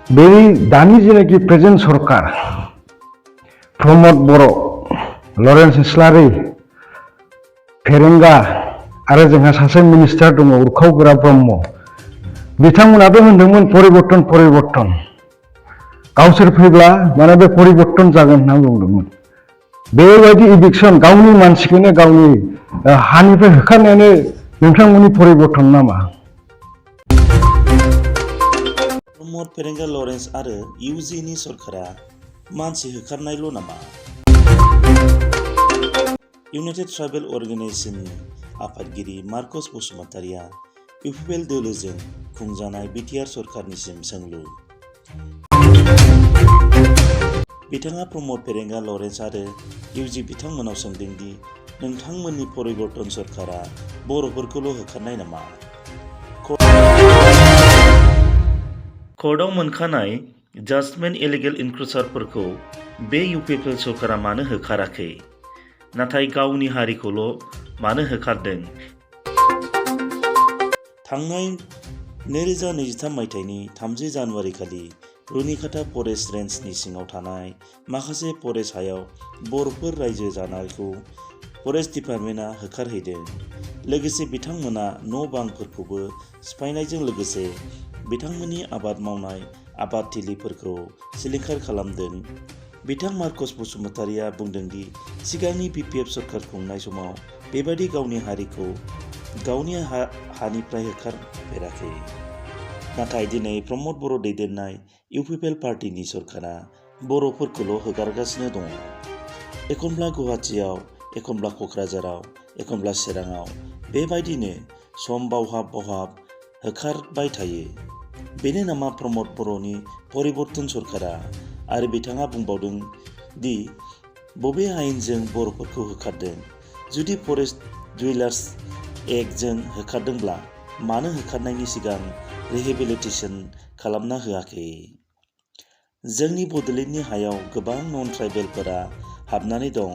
बे दानि जेनाखि प्रेजेन्ट सरकार प्रमद बर' लरेन्स इस्लारि फेरेंगा आरो जोंहा सासे मिनिस्टार दङ उरखाव ब्रह्म बिथांमोनाबो होनदोंमोन परिबर्तन गावसोर फैब्ला माने बे परिबर्तन जागोन होनना बुंदोंमोन। बेबायदि इभिक्सन गावनि मानसिखौनो गावनि हानिफ्राय होखारनायानो नोंथांमोननि परिबर्तन नामा? प्रमद फेरेंगा लरेन्स आरो इउजिनि सरकारा मानसि होखारनायल' नामा? इउनाइटेड ट्राइबेल अर्गेनाइजेशननि आफादगिरि मार्कस बसुमतारिया इउपिपिएल दोलोजों खुंजानाय बिटिआर सरकारनिसिम सोंलु। बिथाङा प्रमद फेरेंगा लरेन्स आरो इउजि बिथांमोनाव सोंदों दि नोंथांमोननि परिबर्तन सरकारा बर'फोरखौल' होखारनाय नामा? कर्टआव मोनखानाय जाजमेन्ट इलिगेल इनक्रुसारफोरखौ बे इउपिपिएल सरकारा मानो होखाराखै, नाथाय गावनि हारिखौल' मानो होखारदों? थांनाय 2023 मायथाइनि 3 जानुवारि खालि रुनिकाटा फरेस्ट रेन्जनि सिङाव थानाय माखासे फरेस्ट हायाव बर'फोर रायजो जानायखौ फरेस्ट डिपार्टमेन्टआ होखारहैदों। लोगोसे बिथांमोना न' बांफोरखौबो सिफायनायजों लोगोसे बिथांमोननि आबाद मावनाय आबादथिलिफोरखौ सिलिंखार खालामदों। बिथां मार्कस बसुमतारिया बुंदों दि सिगांनि बिपिएफ सरकार खुंनाय समाव बेबादि गावनि हारिखौ गावनि हानिफ्राय होखारफेराखै। नाथाय दिनै प्रमद बर' दैदेननाय इउपिपिएल पार्टीनि सरकारा बर'फोरखौल' होखारगासिनो दङ। एखनब्ला गुवाहाटियाव, एखनब्ला क'क्राझाराव, एखनब्ला चिराङाव बेबायदिनो सम बावहाब होखारबाय थायो। बेनो नामा प्रमद बर'नि परिबर्तन सरकारा? आरो बिथाङा बुंबावदों दि बबे आयेनजों बर'फोरखौ होखारदों? जुदि फरेस्ट डुवेलार्स एक्टजों होखारदोंब्ला मानो होखारनायनि सिगां रिहेबिलिटेसन खालामना होआखै? जोंनि बड'लेण्डनि हायाव गोबां नन ट्राइबेलफोरा हाबनानै दं,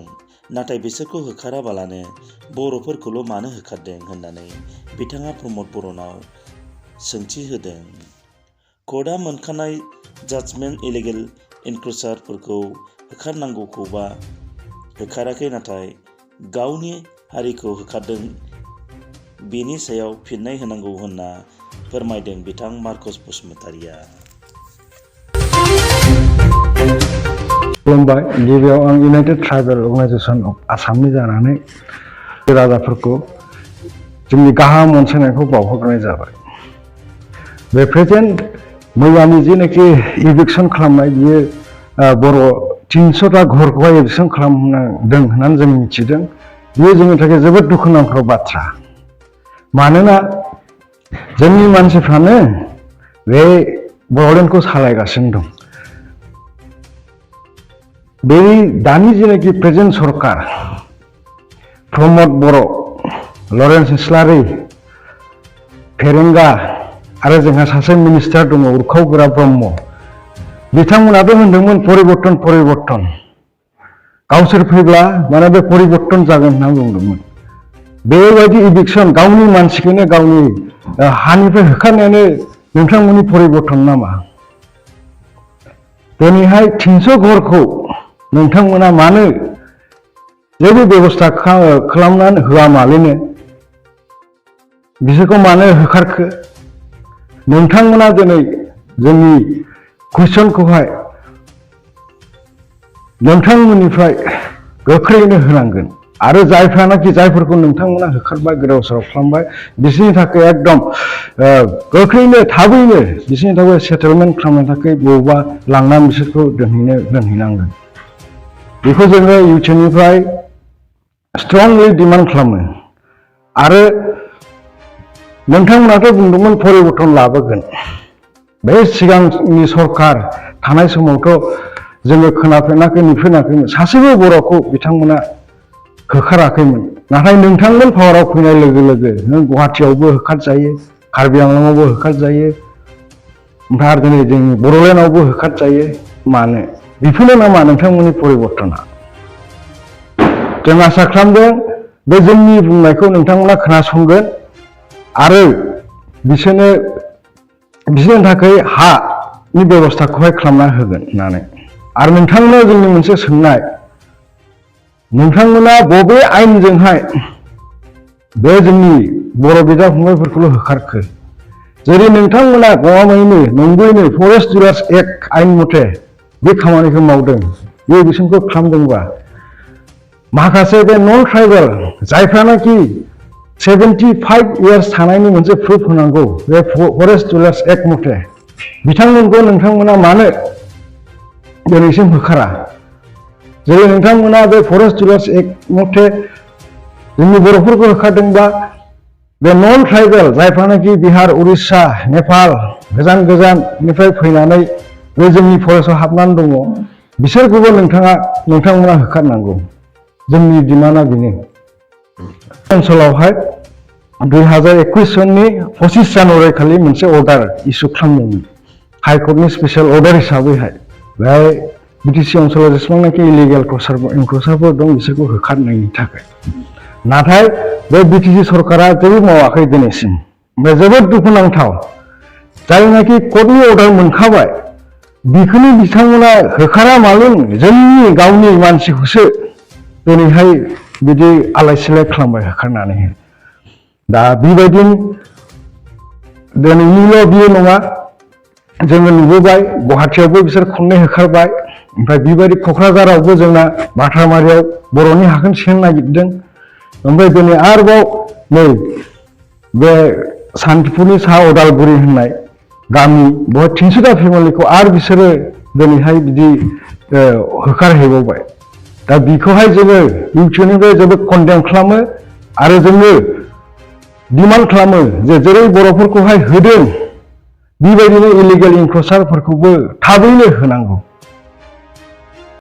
नाथाय बिसोरखौ होखाराबालानो बर'फोरखौल' मानो होखारदों होननानै बिथाङा प्रमद बर'नाव सोंथि होदों। कर्टआ मोनखानाय जाजमेन्ट इलिगेल इनक्रुसारफोरखौ होखारनांगौखौबा होखाराखै, नाथाय गावनि हारिखौ होखारदों बेनि सायाव फिननाय होनांगौ होनना फोरमायदों बिथां मार्कस बसुमतारिया। खुलुमबाय। गिबियाव आं इउनाइटेड ट्राइबेल अर्गेनाइजेशन अफ आसामनि जानानै राजाफोरखौ जोंनि गाहाम अनसायनायखौ बावहरनाय जाबाय। बे प्रेजेन्ट मैयानि जेनाखि इभिक्सन खालामनाय बियो बर' 300टा घरखौहाय इभिक्सन खालामदों होननानै जों मिथिदों। बियो जोंनि थाखाय जोबोद दुखुनांथाव बाथ्रा। मानोना जोंनि मानसिफ्रानो बे बड'लेण्डखौ सालायगासिनो दं। बे दानि जेनाखि प्रेजेन्ट सरकार प्रमद बर' लरेन्स इस्लारि फेरेंगा आरो जोंहा सासे मिनिस्टार दङ उरखाव ब्रह्म बिथांमोनाबो होनदोंमोन परिबर्तन गावसोर फैब्ला माने बे परिबर्तन जागोन होनना बुंदोंमोन। बेबायदि इभिक्सन गावनि मानसिखौनो गावनि हानिफ्राय होखारनायानो नोंथांमोननि परिबर्तन नामा? दिनैहाय 300 घरखौ नोंथांमोना मानो जेबो बेबस्था खालामनानै होआ मालैनो बिसोरखौ मानो होखारखो? नोंथांमोना दिनै जोंनि कुइसनखौहाय नोंथांमोननिफ्राय गोख्रैनो होनांगोन आरो जायफोरखौ नोंथांमोना होखारबाय गोदाव सोराव खालामबाय बिसोरनि थाखाय एकदम गोख्रैनो थाबैनो बिसोरनि थाखाय सेटेलमेन्ट खालामनो थाखाय बबेबा लांनानै बिसोरखौ दोनहैनांगोन। बेखौ जोङो इउटिनिफ्राय स्ट्रंलि डिमान्ड खालामो। आरो नोंथांमोनाथ' बुंदोंमोन परिबर्तन लाबोगोन। बे सिगांनि सरकार थानाय समावथ' जोङो खोनाफेराखै नुफेराखैमोन सासेबो बर'खौ बिथांमोना होखाराखैमोन। नाथाय नोंथांमोन पावाराव फैनाय लोगो लोगो नों गुवाहाटियावबो होखारजायो, कार्बि आंलंआवबो होखारजायो, ओमफ्राय आरो दिनै जोंनि बड'लेण्डआवबो होखारजायो। मानो? बेफोरनो नामा नोंथांमोननि परिबर्तना? जों आसा खालामदों बे जोंनि बुंनायखौ नोंथांमोना खोनासंगोन आरो बिसोरनि थाखाय हा नि बेबस्थाखौहाय खालामना होगोन होननानै आरो नोंथांमोना जोंनि मोनसे सोंनाय नोंथांमोना बबे आयेनजोंहाय बे जोंनि बर' बिदा फंबायफोरखौल' होखारखो जेरै नोंथांमोना गमामायैनो नंगुबैनो फरेस्ट जुरार्स एक्ट आयेन मथे बे खामानिखौ मावदों बे बिसोरखौ खालामदोंबा माखासे बे नन ट्राइबेल जायफ्रानाखि 75 इयार्स थानायनि मोनसे प्रुफ होनांगौ बे फरेस्ट जुरार्स एक्ट मथे बिथांमोनखौ नोंथांमोना मानो दिनैसिम होखारा जेरै नोंथांमोना बे फरेस्ट जुरार्स एक्ट मथे जोंनि बर'फोरखौ होखारदोंबा बे नन ट्राइबेल जायफ्रानाखि बिहार उरिष्या नेपाल गोजान गोजाननिफ्राय फैनानै बे जोंनि फरेस्टआव हाबनानै दङ बिसोरखौबो नोंथांमोना होखारनांगौ जोंनि डिमान्डआ बेनो ओनसोलावहाय 2021 सननि 25 जानुवारि खालि मोनसे अर्डार इसु खालामदोंमोन हाइकर्टनि स्पेसियेल अर्डार हिसाबैहाय बेहाय बिटिसि ओनसोलाव जेसेबांनाखि इलिगेल इनक्रुसारफोर दं बिसोरखौ होखारनायनि थाखाय नाथाय बे बिटिसि सरकारा जेबो मावाखै दिनैसिम ओमफ्राय जोबोद दुखुनांथाव जायनाखि कर्टनि अर्डार मोनखाबाय बेखौनो बिथांमोना होखारा मालुम जोंनि गावनि मानसिखौसो दिनैहाय बिदि आलाय सिलाय खालामबाय होखारनानै दा बेबायदिनो दिनैनिल' बियो नङा जोङो नुबोबाय गुवाहाटियावबो बिसोर खननै होखारबाय ओमफ्राय बेबायदि क'क्राझारावबो जोंना बाथारमारियाव बर'नि हाखोन सेनो नागिरदों ओमफ्राय दिनै आरोबाव नै बे सान्तिपुरनि साहा उदालगुरि होननाय गामि बेवहाय 300टा फेमिलिखौ आरो बिसोरो दिनैहाय बिदि होखारहैबावबाय दा बेखौहाय जोङो इउपिनिफ्राय जोबोद कन्डेम खालामो आरो जोङो डिमान्ड खालामो जे जेरै बर'फोरखौहाय होदों बेबायदिनो इलिगेल इनक्रुसारफोरखौबो थाबैनो होनांगौ